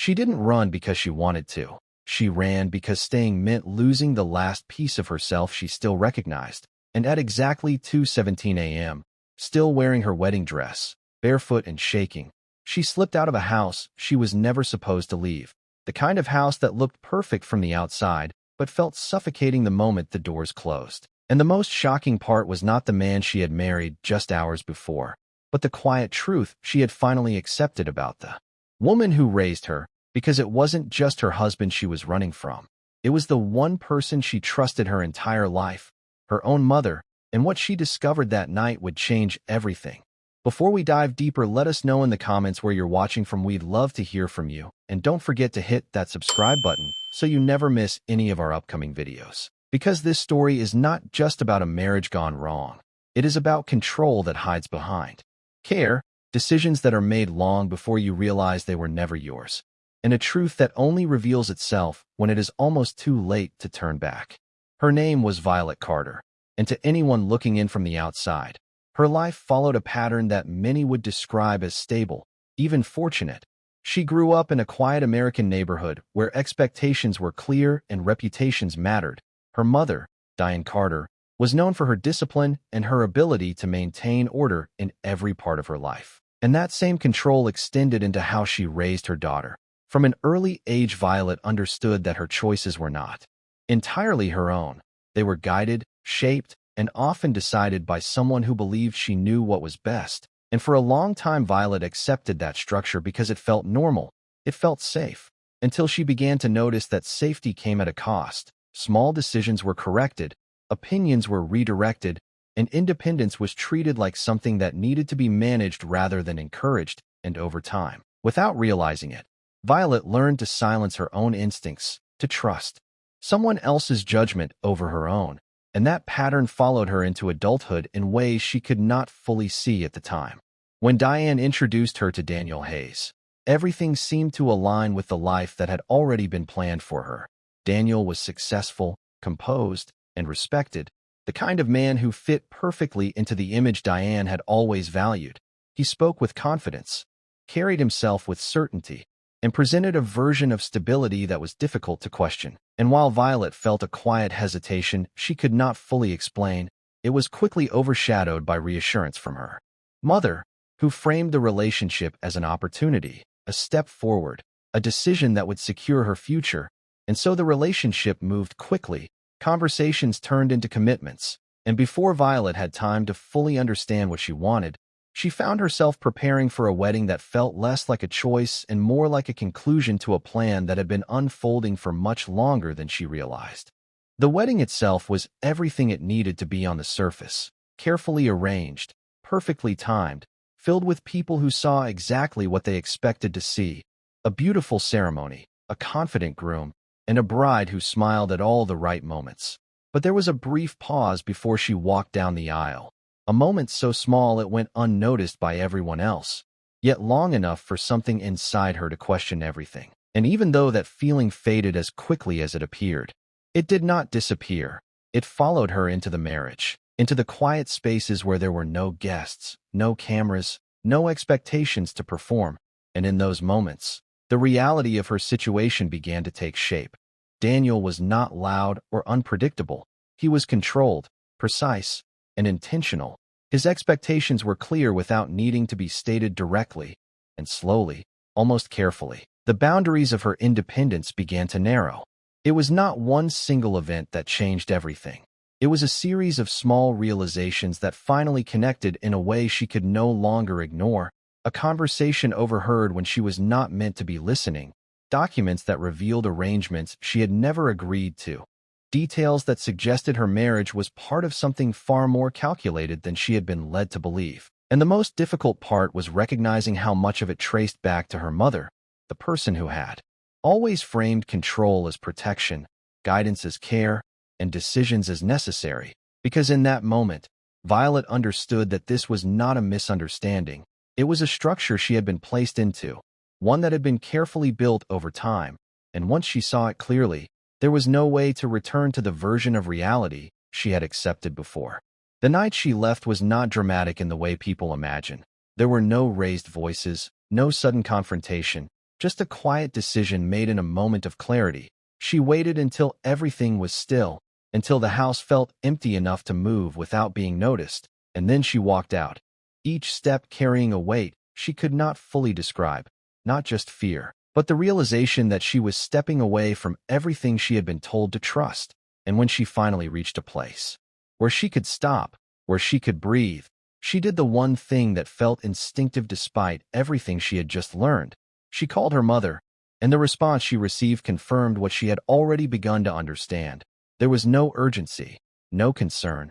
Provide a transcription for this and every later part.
She didn't run because she wanted to. She ran because staying meant losing the last piece of herself she still recognized. And at exactly 2:17 a.m., still wearing her wedding dress, barefoot and shaking, she slipped out of a house she was never supposed to leave. The kind of house that looked perfect from the outside, but felt suffocating the moment the doors closed. And the most shocking part was not the man she had married just hours before, but the quiet truth she had finally accepted about the woman who raised her, because it wasn't just her husband she was running from. It was the one person she trusted her entire life, her own mother, and what she discovered that night would change everything. Before we dive deeper, let us know in the comments where you're watching from. We'd love to hear from you, and don't forget to hit that subscribe button so you never miss any of our upcoming videos. Because this story is not just about a marriage gone wrong. It is about control that hides behind care, decisions that are made long before you realize they were never yours, and a truth that only reveals itself when it is almost too late to turn back. Her name was Violet Carter, and to anyone looking in from the outside, her life followed a pattern that many would describe as stable, even fortunate. She grew up in a quiet American neighborhood where expectations were clear and reputations mattered. Her mother, Diane Carter, was known for her discipline and her ability to maintain order in every part of her life. And that same control extended into how she raised her daughter. From an early age, Violet understood that her choices were not entirely her own. They were guided, shaped, and often decided by someone who believed she knew what was best. And for a long time, Violet accepted that structure because it felt normal, it felt safe, until she began to notice that safety came at a cost. Small decisions were corrected, opinions were redirected, and independence was treated like something that needed to be managed rather than encouraged. And over time, without realizing it, Violet learned to silence her own instincts, to trust someone else's judgment over her own. And that pattern followed her into adulthood in ways she could not fully see at the time. When Diane introduced her to Daniel Hayes, everything seemed to align with the life that had already been planned for her. Daniel was successful, composed, and respected, the kind of man who fit perfectly into the image Diane had always valued. He spoke with confidence, carried himself with certainty, and presented a version of stability that was difficult to question. And while Violet felt a quiet hesitation she could not fully explain, it was quickly overshadowed by reassurance from her mother, who framed the relationship as an opportunity, a step forward, a decision that would secure her future. And so the relationship moved quickly. Conversations turned into commitments, and before Violet had time to fully understand what she wanted, she found herself preparing for a wedding that felt less like a choice and more like a conclusion to a plan that had been unfolding for much longer than she realized. The wedding itself was everything it needed to be on the surface, carefully arranged, perfectly timed, filled with people who saw exactly what they expected to see. A beautiful ceremony, a confident groom, and a bride who smiled at all the right moments. But there was a brief pause before she walked down the aisle. A moment so small it went unnoticed by everyone else, yet long enough for something inside her to question everything. And even though that feeling faded as quickly as it appeared, it did not disappear. It followed her into the marriage, into the quiet spaces where there were no guests, no cameras, no expectations to perform. And in those moments, the reality of her situation began to take shape. Daniel was not loud or unpredictable. He was controlled, precise, and intentional. His expectations were clear without needing to be stated directly, and slowly, almost carefully, the boundaries of her independence began to narrow. It was not one single event that changed everything. It was a series of small realizations that finally connected in a way she could no longer ignore. A conversation overheard when she was not meant to be listening, documents that revealed arrangements she had never agreed to, details that suggested her marriage was part of something far more calculated than she had been led to believe. And the most difficult part was recognizing how much of it traced back to her mother, the person who had always framed control as protection, guidance as care, and decisions as necessary. Because in that moment, Violet understood that this was not a misunderstanding. It was a structure she had been placed into, one that had been carefully built over time, and once she saw it clearly, there was no way to return to the version of reality she had accepted before. The night she left was not dramatic in the way people imagine. There were no raised voices, no sudden confrontation, just a quiet decision made in a moment of clarity. She waited until everything was still, until the house felt empty enough to move without being noticed, and then she walked out, each step carrying a weight she could not fully describe, not just fear, but the realization that she was stepping away from everything she had been told to trust. And when she finally reached a place where she could stop, where she could breathe, she did the one thing that felt instinctive despite everything she had just learned. She called her mother, and the response she received confirmed what she had already begun to understand. There was no urgency, no concern,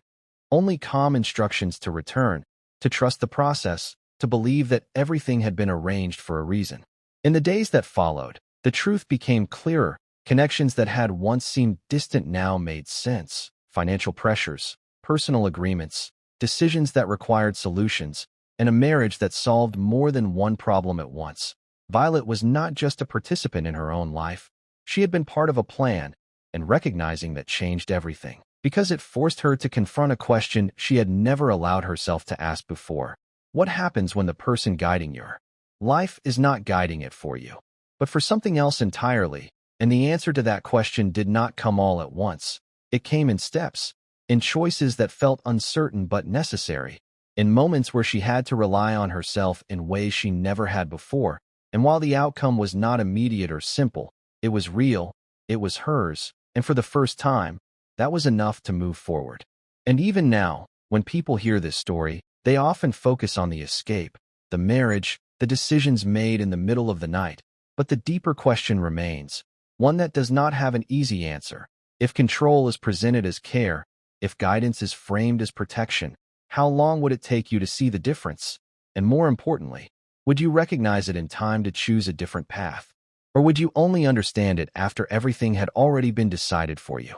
only calm instructions to return, to trust the process, to believe that everything had been arranged for a reason. In the days that followed, the truth became clearer. Connections that had once seemed distant now made sense. Financial pressures, personal agreements, decisions that required solutions, and a marriage that solved more than one problem at once. Violet was not just a participant in her own life. She had been part of a plan, and recognizing that changed everything, because it forced her to confront a question she had never allowed herself to ask before. What happens when the person guiding your life is not guiding it for you, but for something else entirely? And the answer to that question did not come all at once. It came in steps, in choices that felt uncertain but necessary, in moments where she had to rely on herself in ways she never had before. And while the outcome was not immediate or simple, it was real, it was hers, and for the first time, that was enough to move forward. And even now, when people hear this story, they often focus on the escape, the marriage, the decisions made in the middle of the night. But the deeper question remains, one that does not have an easy answer. If control is presented as care, if guidance is framed as protection, how long would it take you to see the difference? And more importantly, would you recognize it in time to choose a different path? Or would you only understand it after everything had already been decided for you?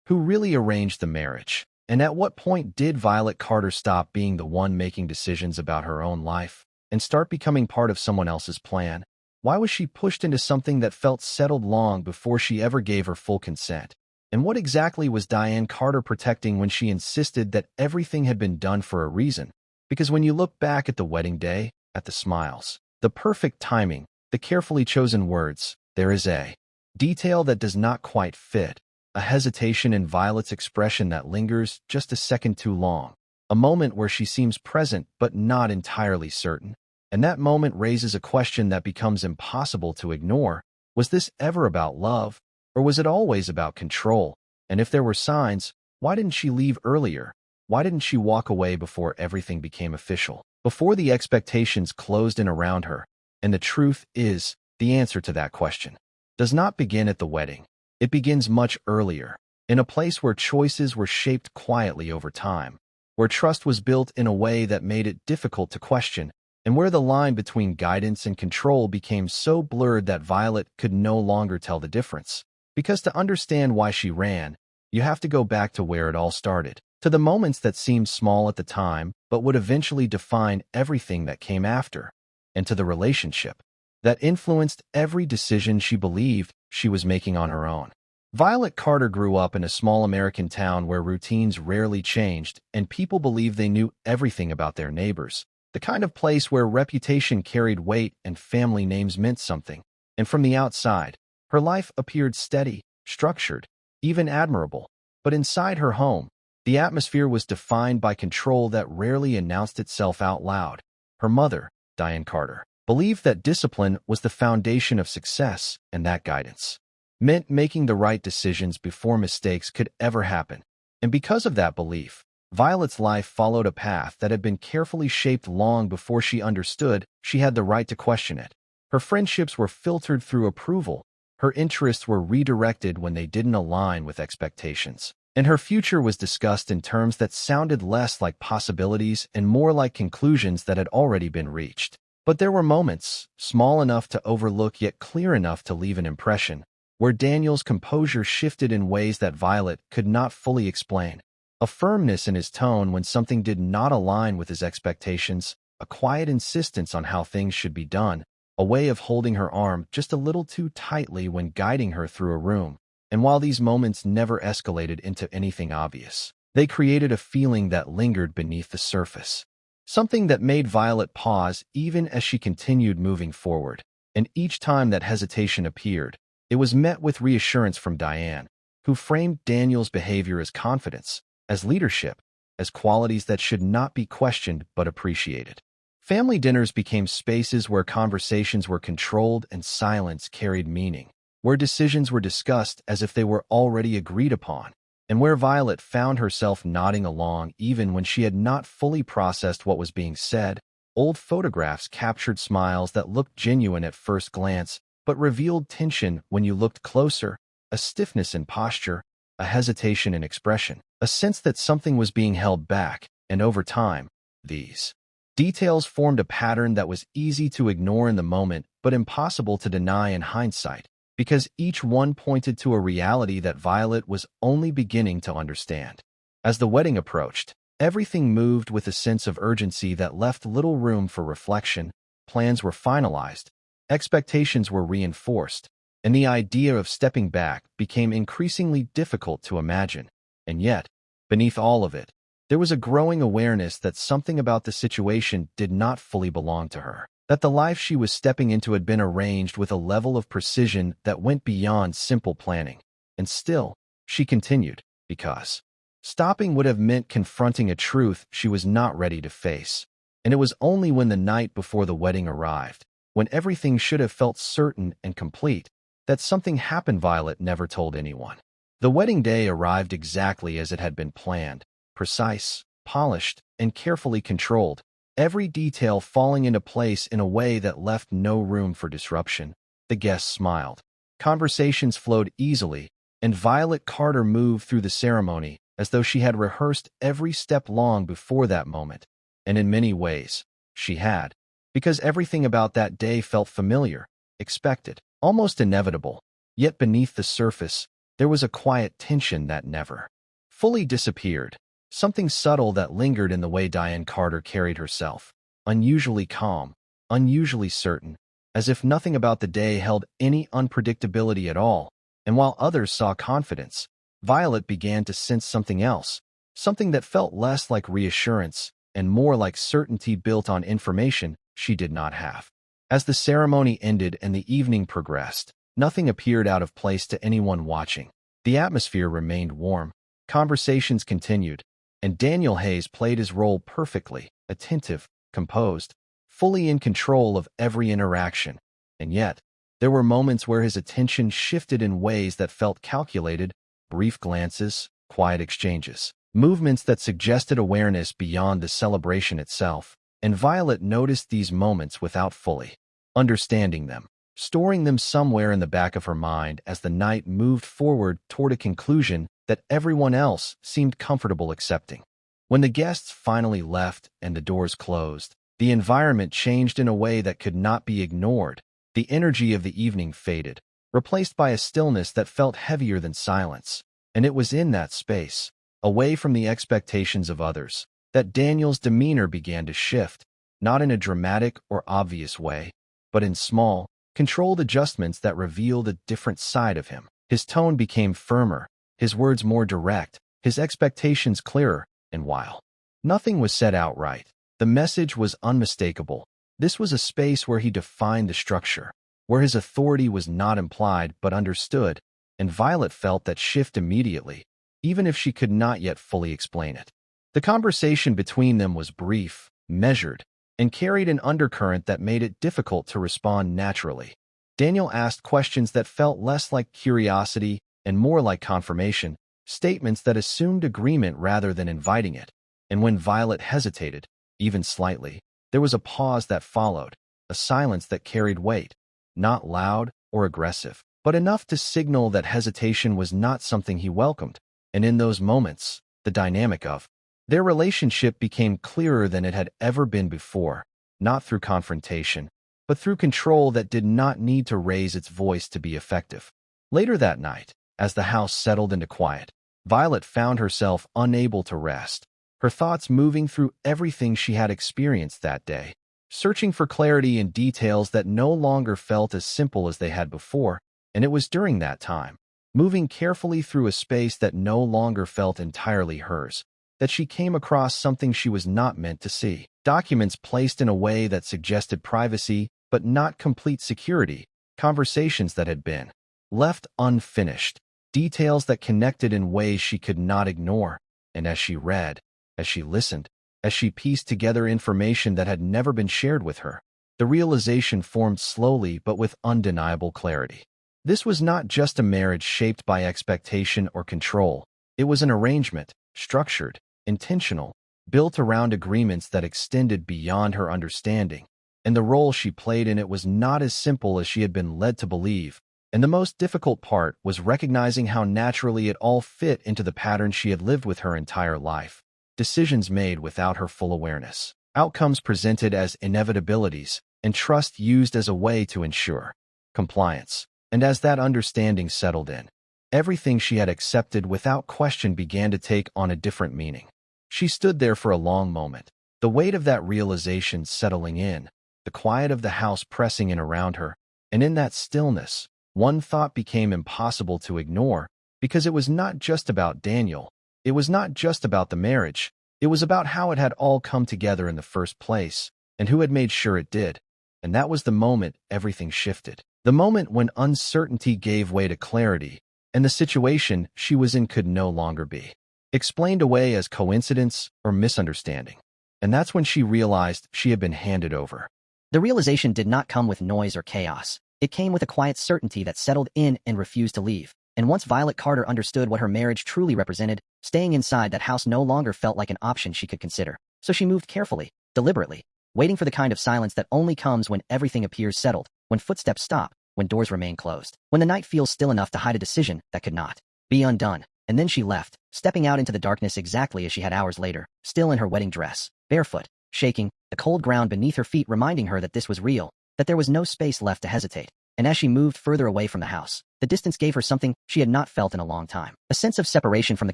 Who really arranged the marriage? And at what point did Violet Carter stop being the one making decisions about her own life and start becoming part of someone else's plan? Why was she pushed into something that felt settled long before she ever gave her full consent? And what exactly was Diane Carter protecting when she insisted that everything had been done for a reason? Because when you look back at the wedding day, at the smiles, the perfect timing, the carefully chosen words, there is a detail that does not quite fit, a hesitation in Violet's expression that lingers just a second too long, a moment where she seems present but not entirely certain. And that moment raises a question that becomes impossible to ignore. Was this ever about love, or was it always about control? And if there were signs, why didn't she leave earlier? Why didn't she walk away before everything became official, before the expectations closed in around her? And the truth is, the answer to that question does not begin at the wedding. It begins much earlier, in a place where choices were shaped quietly over time, where trust was built in a way that made it difficult to question, and where the line between guidance and control became so blurred that Violet could no longer tell the difference. Because to understand why she ran, you have to go back to where it all started, to the moments that seemed small at the time but would eventually define everything that came after, and to the relationship that influenced every decision she believed she was making on her own. Violet Carter grew up in a small American town where routines rarely changed and people believed they knew everything about their neighbors, the kind of place where reputation carried weight and family names meant something. And from the outside, her life appeared steady, structured, even admirable. But inside her home, the atmosphere was defined by control that rarely announced itself out loud. Her mother, Diane Carter, believed that discipline was the foundation of success, and that guidance meant making the right decisions before mistakes could ever happen. And because of that belief, Violet's life followed a path that had been carefully shaped long before she understood she had the right to question it. Her friendships were filtered through approval, her interests were redirected when they didn't align with expectations, and her future was discussed in terms that sounded less like possibilities and more like conclusions that had already been reached. But there were moments, small enough to overlook yet clear enough to leave an impression, where Daniel's composure shifted in ways that Violet could not fully explain. A firmness in his tone when something did not align with his expectations, a quiet insistence on how things should be done, a way of holding her arm just a little too tightly when guiding her through a room. And while these moments never escalated into anything obvious, they created a feeling that lingered beneath the surface. Something that made Violet pause even as she continued moving forward. And each time that hesitation appeared, it was met with reassurance from Diane, who framed Daniel's behavior as confidence, as leadership, as qualities that should not be questioned but appreciated. Family dinners became spaces where conversations were controlled and silence carried meaning, where decisions were discussed as if they were already agreed upon, and where Violet found herself nodding along even when she had not fully processed what was being said. Old photographs captured smiles that looked genuine at first glance, but revealed tension when you looked closer, a stiffness in posture, a hesitation in expression, a sense that something was being held back, and over time, these details formed a pattern that was easy to ignore in the moment but impossible to deny in hindsight, because each one pointed to a reality that Violet was only beginning to understand. As the wedding approached, everything moved with a sense of urgency that left little room for reflection. Plans were finalized, expectations were reinforced, and the idea of stepping back became increasingly difficult to imagine. And yet, beneath all of it, there was a growing awareness that something about the situation did not fully belong to her, that the life she was stepping into had been arranged with a level of precision that went beyond simple planning. And still, she continued, because stopping would have meant confronting a truth she was not ready to face. And it was only when the night before the wedding arrived, when everything should have felt certain and complete, that something happened Violet never told anyone. The wedding day arrived exactly as it had been planned, precise, polished, and carefully controlled, every detail falling into place in a way that left no room for disruption. The guests smiled. Conversations flowed easily, and Violet Carter moved through the ceremony as though she had rehearsed every step long before that moment. And in many ways, she had, because everything about that day felt familiar, expected, almost inevitable. Yet beneath the surface, there was a quiet tension that never fully disappeared, something subtle that lingered in the way Diane Carter carried herself, unusually calm, unusually certain, as if nothing about the day held any unpredictability at all. And while others saw confidence, Violet began to sense something else, something that felt less like reassurance and more like certainty built on information she did not have. As the ceremony ended and the evening progressed, nothing appeared out of place to anyone watching. The atmosphere remained warm, conversations continued, and Daniel Hayes played his role perfectly, attentive, composed, fully in control of every interaction. And yet, there were moments where his attention shifted in ways that felt calculated, brief glances, quiet exchanges, movements that suggested awareness beyond the celebration itself. And Violet noticed these moments without fully understanding them, storing them somewhere in the back of her mind as the night moved forward toward a conclusion that everyone else seemed comfortable accepting. When the guests finally left and the doors closed, the environment changed in a way that could not be ignored. The energy of the evening faded, replaced by a stillness that felt heavier than silence. And it was in that space, away from the expectations of others, that Daniel's demeanor began to shift, not in a dramatic or obvious way, but in small, controlled adjustments that revealed a different side of him. His tone became firmer, his words more direct, his expectations clearer, and while nothing was said outright, the message was unmistakable. This was a space where he defined the structure, where his authority was not implied but understood, and Violet felt that shift immediately, even if she could not yet fully explain it. The conversation between them was brief, measured, and carried an undercurrent that made it difficult to respond naturally. Daniel asked questions that felt less like curiosity and more like confirmation, statements that assumed agreement rather than inviting it. And when Violet hesitated, even slightly, there was a pause that followed, a silence that carried weight, not loud or aggressive, but enough to signal that hesitation was not something he welcomed. And in those moments, the dynamic of their relationship became clearer than it had ever been before, not through confrontation, but through control that did not need to raise its voice to be effective. Later that night, as the house settled into quiet, Violet found herself unable to rest, her thoughts moving through everything she had experienced that day, searching for clarity in details that no longer felt as simple as they had before. And it was during that time, moving carefully through a space that no longer felt entirely hers, that she came across something she was not meant to see. Documents placed in a way that suggested privacy, but not complete security, conversations that had been left unfinished, details that connected in ways she could not ignore. And as she read, as she listened, as she pieced together information that had never been shared with her, the realization formed slowly but with undeniable clarity. This was not just a marriage shaped by expectation or control. It was an arrangement, structured, intentional, built around agreements that extended beyond her understanding. And the role she played in it was not as simple as she had been led to believe. And the most difficult part was recognizing how naturally it all fit into the pattern she had lived with her entire life. Decisions made without her full awareness, outcomes presented as inevitabilities, and trust used as a way to ensure compliance. And as that understanding settled in, everything she had accepted without question began to take on a different meaning. She stood there for a long moment, the weight of that realization settling in, the quiet of the house pressing in around her, and in that stillness, one thought became impossible to ignore, because it was not just about Daniel. It was not just about the marriage. It was about how it had all come together in the first place, and who had made sure it did. And that was the moment everything shifted. The moment when uncertainty gave way to clarity, and the situation she was in could no longer be explained away as coincidence or misunderstanding. And that's when she realized she had been handed over. The realization did not come with noise or chaos. It came with a quiet certainty that settled in and refused to leave. And once Violet Carter understood what her marriage truly represented, staying inside that house no longer felt like an option she could consider. So she moved carefully, deliberately, waiting for the kind of silence that only comes when everything appears settled, when footsteps stop, when doors remain closed, when the night feels still enough to hide a decision that could not be undone. And then she left, stepping out into the darkness exactly as she had hours later, still in her wedding dress, barefoot, shaking, the cold ground beneath her feet reminding her that this was real, that there was no space left to hesitate. And as she moved further away from the house, the distance gave her something she had not felt in a long time, a sense of separation from the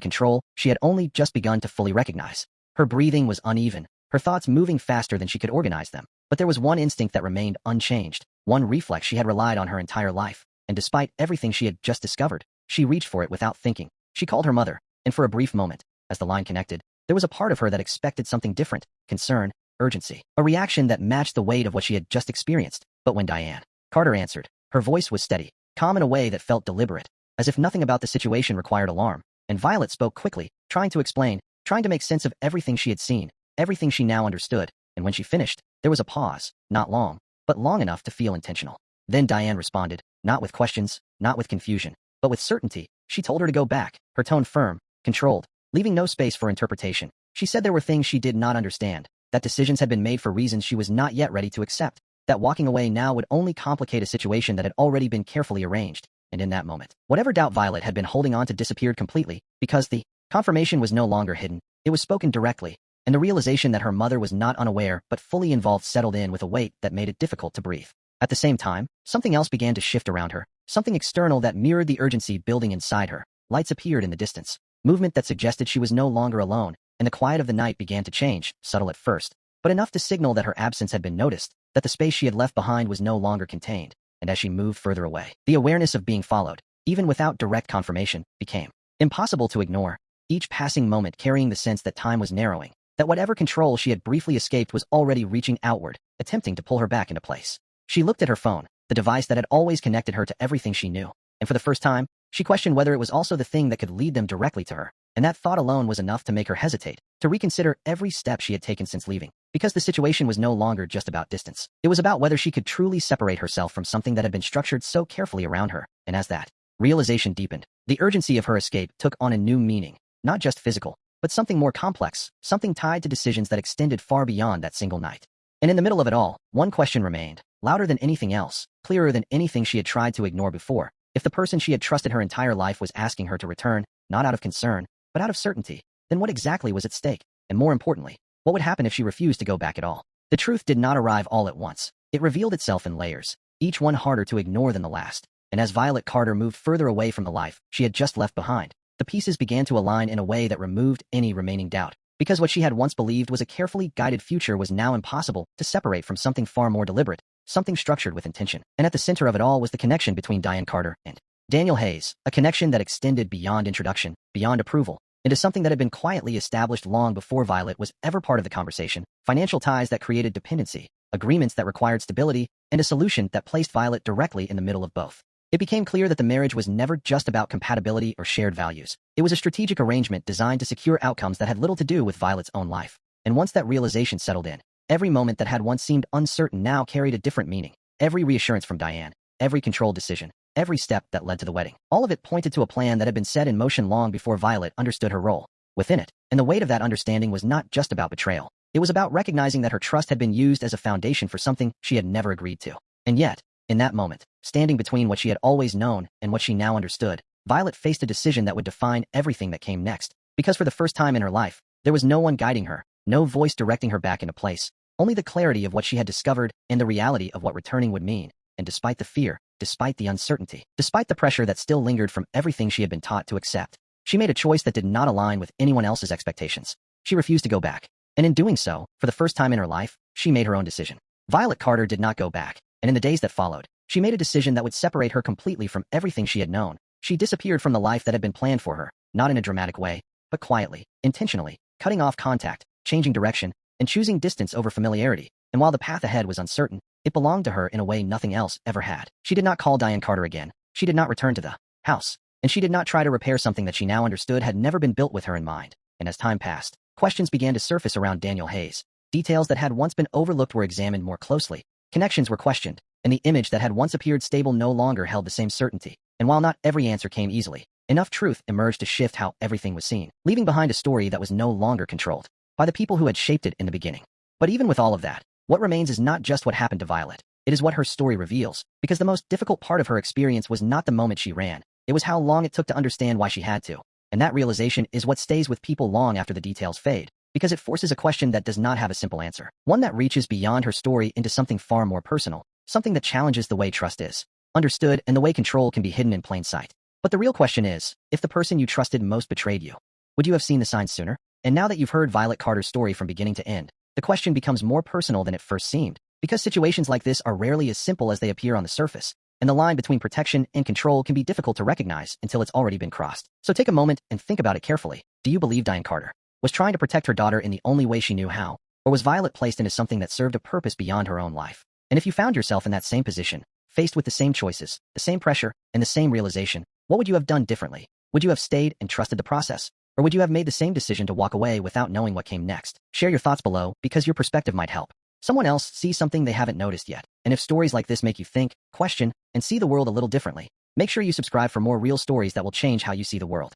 control she had only just begun to fully recognize. Her breathing was uneven, her thoughts moving faster than she could organize them. But there was one instinct that remained unchanged, one reflex she had relied on her entire life. And despite everything she had just discovered, she reached for it without thinking. She called her mother, and for a brief moment, as the line connected, there was a part of her that expected something different, concern, urgency, a reaction that matched the weight of what she had just experienced. But when Diane Carter answered, her voice was steady, calm in a way that felt deliberate, as if nothing about the situation required alarm. And Violet spoke quickly, trying to explain, trying to make sense of everything she had seen, everything she now understood. And when she finished, there was a pause, not long, but long enough to feel intentional. Then Diane responded, not with questions, not with confusion, but with certainty. She told her to go back, her tone firm, controlled, leaving no space for interpretation. She said there were things she did not understand, that decisions had been made for reasons she was not yet ready to accept, that walking away now would only complicate a situation that had already been carefully arranged. And in that moment, whatever doubt Violet had been holding on to disappeared completely, because the confirmation was no longer hidden. It was spoken directly, and the realization that her mother was not unaware but fully involved settled in with a weight that made it difficult to breathe. At the same time, something else began to shift around her, something external that mirrored the urgency building inside her. Lights appeared in the distance, movement that suggested she was no longer alone, and the quiet of the night began to change, subtle at first, but enough to signal that her absence had been noticed, that the space she had left behind was no longer contained. And as she moved further away, the awareness of being followed, even without direct confirmation, became impossible to ignore, each passing moment carrying the sense that time was narrowing, that whatever control she had briefly escaped was already reaching outward, attempting to pull her back into place. She looked at her phone, the device that had always connected her to everything she knew, and for the first time, she questioned whether it was also the thing that could lead them directly to her. And that thought alone was enough to make her hesitate, to reconsider every step she had taken since leaving, because the situation was no longer just about distance. It was about whether she could truly separate herself from something that had been structured so carefully around her. And as that realization deepened, the urgency of her escape took on a new meaning, not just physical, but something more complex, something tied to decisions that extended far beyond that single night. And in the middle of it all, one question remained, louder than anything else, clearer than anything she had tried to ignore before. If the person she had trusted her entire life was asking her to return, not out of concern, but out of certainty, then what exactly was at stake? And more importantly, what would happen if she refused to go back at all? The truth did not arrive all at once. It revealed itself in layers, each one harder to ignore than the last. And as Violet Carter moved further away from the life she had just left behind, the pieces began to align in a way that removed any remaining doubt. Because what she had once believed was a carefully guided future was now impossible to separate from something far more deliberate, something structured with intention. And at the center of it all was the connection between Diane Carter and Daniel Hayes, a connection that extended beyond introduction, beyond approval, into something that had been quietly established long before Violet was ever part of the conversation, financial ties that created dependency, agreements that required stability, and a solution that placed Violet directly in the middle of both. It became clear that the marriage was never just about compatibility or shared values. It was a strategic arrangement designed to secure outcomes that had little to do with Violet's own life. And once that realization settled in, every moment that had once seemed uncertain now carried a different meaning. Every reassurance from Diane, every controlled decision, every step that led to the wedding. All of it pointed to a plan that had been set in motion long before Violet understood her role within it. And the weight of that understanding was not just about betrayal. It was about recognizing that her trust had been used as a foundation for something she had never agreed to. And yet, in that moment, standing between what she had always known and what she now understood, Violet faced a decision that would define everything that came next. Because for the first time in her life, there was no one guiding her, no voice directing her back into place, only the clarity of what she had discovered and the reality of what returning would mean. And despite the fear, despite the uncertainty, despite the pressure that still lingered from everything she had been taught to accept, she made a choice that did not align with anyone else's expectations. She refused to go back. And in doing so, for the first time in her life, she made her own decision. Violet Carter did not go back, and in the days that followed, she made a decision that would separate her completely from everything she had known. She disappeared from the life that had been planned for her, not in a dramatic way, but quietly, intentionally, cutting off contact, changing direction, and choosing distance over familiarity. And while the path ahead was uncertain, it belonged to her in a way nothing else ever had. She did not call Diane Carter again. She did not return to the house. And she did not try to repair something that she now understood had never been built with her in mind. And as time passed, questions began to surface around Daniel Hayes. Details that had once been overlooked were examined more closely. Connections were questioned, and the image that had once appeared stable no longer held the same certainty. And while not every answer came easily, enough truth emerged to shift how everything was seen, leaving behind a story that was no longer controlled by the people who had shaped it in the beginning. But even with all of that, what remains is not just what happened to Violet. It is what her story reveals, because the most difficult part of her experience was not the moment she ran. It was how long it took to understand why she had to. And that realization is what stays with people long after the details fade, because it forces a question that does not have a simple answer. One that reaches beyond her story into something far more personal, something that challenges the way trust is understood and the way control can be hidden in plain sight. But the real question is, if the person you trusted most betrayed you, would you have seen the signs sooner? And now that you've heard Violet Carter's story from beginning to end, the question becomes more personal than it first seemed, because situations like this are rarely as simple as they appear on the surface, and the line between protection and control can be difficult to recognize until it's already been crossed. So take a moment and think about it carefully. Do you believe Diane Carter was trying to protect her daughter in the only way she knew how, or was Violet placed into something that served a purpose beyond her own life? And if you found yourself in that same position, faced with the same choices, the same pressure, and the same realization, what would you have done differently? Would you have stayed and trusted the process? Or would you have made the same decision to walk away without knowing what came next? Share your thoughts below, because your perspective might help someone else see something they haven't noticed yet. And if stories like this make you think, question, and see the world a little differently, make sure you subscribe for more real stories that will change how you see the world.